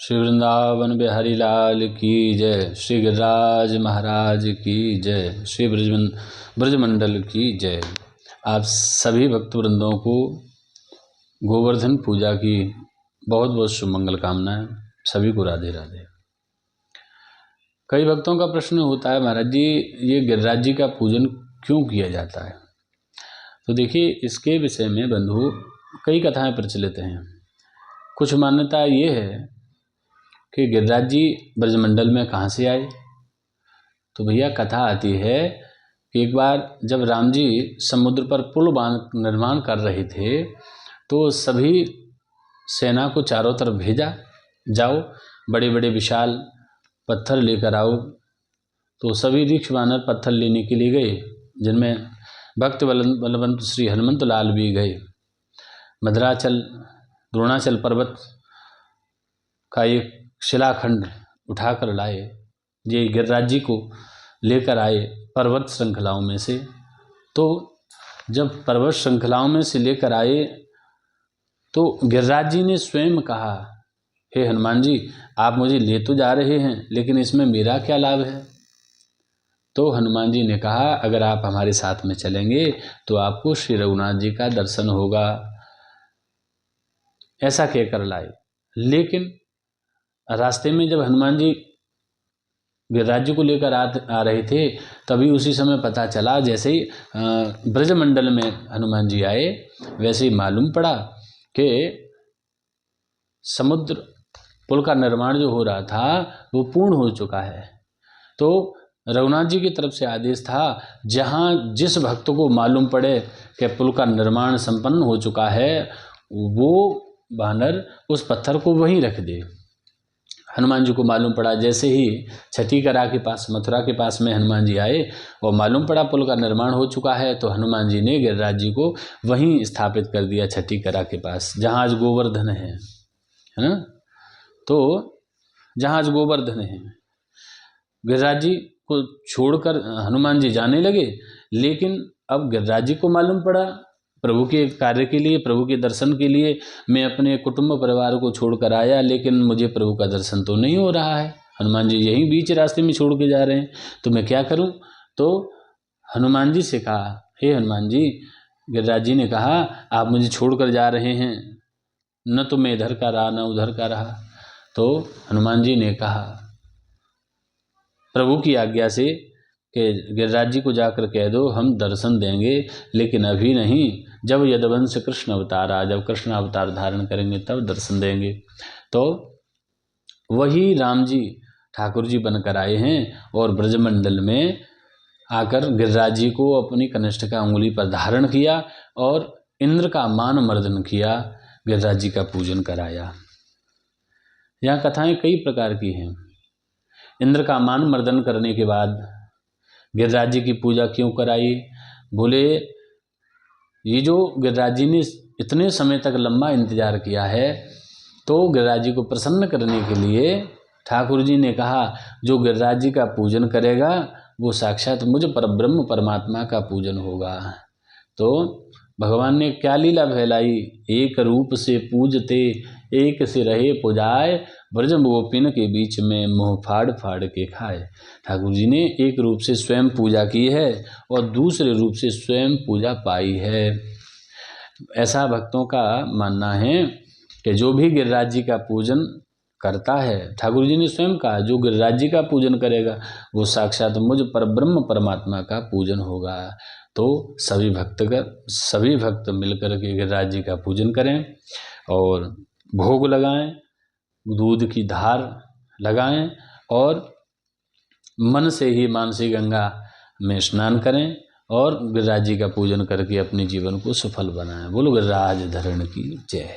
श्री वृंदावन बिहारी लाल की जय। श्री गिरिराज महाराज की जय। श्री ब्रजमंडल की जय। आप सभी भक्त वृंदों को गोवर्धन पूजा की बहुत बहुत शुभमंगल कामनाएं। सभी को राधे राधे। कई भक्तों का प्रश्न होता है, महाराज जी ये गिरिराज जी का पूजन क्यों किया जाता है? तो देखिए, इसके विषय में बंधु कई कथाएं प्रचलित हैं। कुछ मान्यता ये है कि गिरिराज जी ब्रजमंडल में कहाँ से आए। तो भैया कथा आती है कि एक बार जब राम जी समुद्र पर पुल निर्माण कर रहे थे तो सभी सेना को चारों तरफ भेजा, जाओ बड़े बड़े विशाल पत्थर लेकर आओ। तो सभी ऋक्ष वानर पत्थर लेने के लिए गए, जिनमें भक्त बलवंत श्री हनुमंत लाल भी गए। मद्राचल द्रोणाचल पर्वत का एक शिलाखंड उठाकर लाए, ये गिरिराज जी को लेकर आए पर्वत श्रृंखलाओं में से। तो जब पर्वत श्रृंखलाओं में से लेकर आए तो गिरिराज जी ने स्वयं कहा, हे हनुमान जी आप मुझे ले तो जा रहे हैं, लेकिन इसमें मेरा क्या लाभ है? तो हनुमान जी ने कहा, अगर आप हमारे साथ में चलेंगे तो आपको श्री रघुनाथ जी का दर्शन होगा। ऐसा कहकर लाए। लेकिन रास्ते में जब हनुमान जी गिरिराज जी को लेकर आ रहे थे, तभी उसी समय पता चला, जैसे ही ब्रजमंडल में हनुमान जी आए वैसे ही मालूम पड़ा कि समुद्र पुल का निर्माण जो हो रहा था वो पूर्ण हो चुका है। तो रघुनाथ जी की तरफ से आदेश था, जहाँ जिस भक्त को मालूम पड़े कि पुल का निर्माण संपन्न हो चुका है, वो वानर उस पत्थर को वहीं रख दे। हनुमान जी को मालूम पड़ा, जैसे ही छठी करा के पास मथुरा के पास में हनुमान जी आए और मालूम पड़ा पुल का निर्माण हो चुका है, तो हनुमान जी ने गिरिराज जी को वहीं स्थापित कर दिया छठी करा के पास, जहाँ आज गोवर्धन है ना। तो जहाँ आज गोवर्धन है, गिरिराज जी को छोड़कर हनुमान जी जाने लगे। लेकिन अब गिरिराज जी को मालूम पड़ा, प्रभु के कार्य के लिए, प्रभु के दर्शन के लिए मैं अपने कुटुंब परिवार को छोड़कर आया, लेकिन मुझे प्रभु का दर्शन तो नहीं हो रहा है। हनुमान जी यहीं बीच रास्ते में छोड़ के जा रहे हैं, तो मैं क्या करूं? तो हनुमान जी से कहा, हे हनुमान जी, गिरिराज जी ने कहा आप मुझे छोड़कर जा रहे हैं, न तो मैं इधर का रहा न उधर का रहा। तो हनुमान जी ने कहा प्रभु की आज्ञा से कि गिरिराज जी को जाकर कह दो हम दर्शन देंगे, लेकिन अभी नहीं, जब यदुवंश कृष्ण अवतार आ, जब कृष्ण अवतार धारण करेंगे तब दर्शन देंगे। तो वही राम जी ठाकुर जी बनकर आए हैं और ब्रजमंडल में आकर गिरिराज जी को अपनी कनिष्ठ का उंगली पर धारण किया और इंद्र का मान मर्दन किया, गिरिराज जी का पूजन कराया। यहाँ कथाएं कई प्रकार की हैं। इंद्र का मान मर्दन करने के बाद गिरिराज जी की पूजा क्यों कराई? बोले ये जो गिरिराज जी ने इतने समय तक लंबा इंतजार किया है, तो गिरिराज जी को प्रसन्न करने के लिए ठाकुर जी ने कहा जो गिरिराज जी का पूजन करेगा वो साक्षात मुझ परब्रह्म परमात्मा का पूजन होगा। तो भगवान ने क्या लीला फैलाई, एक रूप से पूजते एक से रहे पुजाए, ब्रज गोपिन के बीच में मुँह फाड़ फाड़ के खाए। ठाकुर जी ने एक रूप से स्वयं पूजा की है और दूसरे रूप से स्वयं पूजा पाई है। ऐसा भक्तों का मानना है कि जो भी गिरिराज जी का पूजन करता है, ठाकुर जी ने स्वयं कहा जो गिरिराज जी का पूजन करेगा वो साक्षात मुझ परब्रह्म परमात्मा का पूजन होगा। तो सभी भक्त मिलकर के गिरिराज जी का पूजन करें और भोग लगाएं, दूध की धार लगाएं और मन से ही मानसी गंगा में स्नान करें और गिरिराज जी का पूजन करके अपने जीवन को सफल बनाएं। बोलो गिरिराज धरण की जय।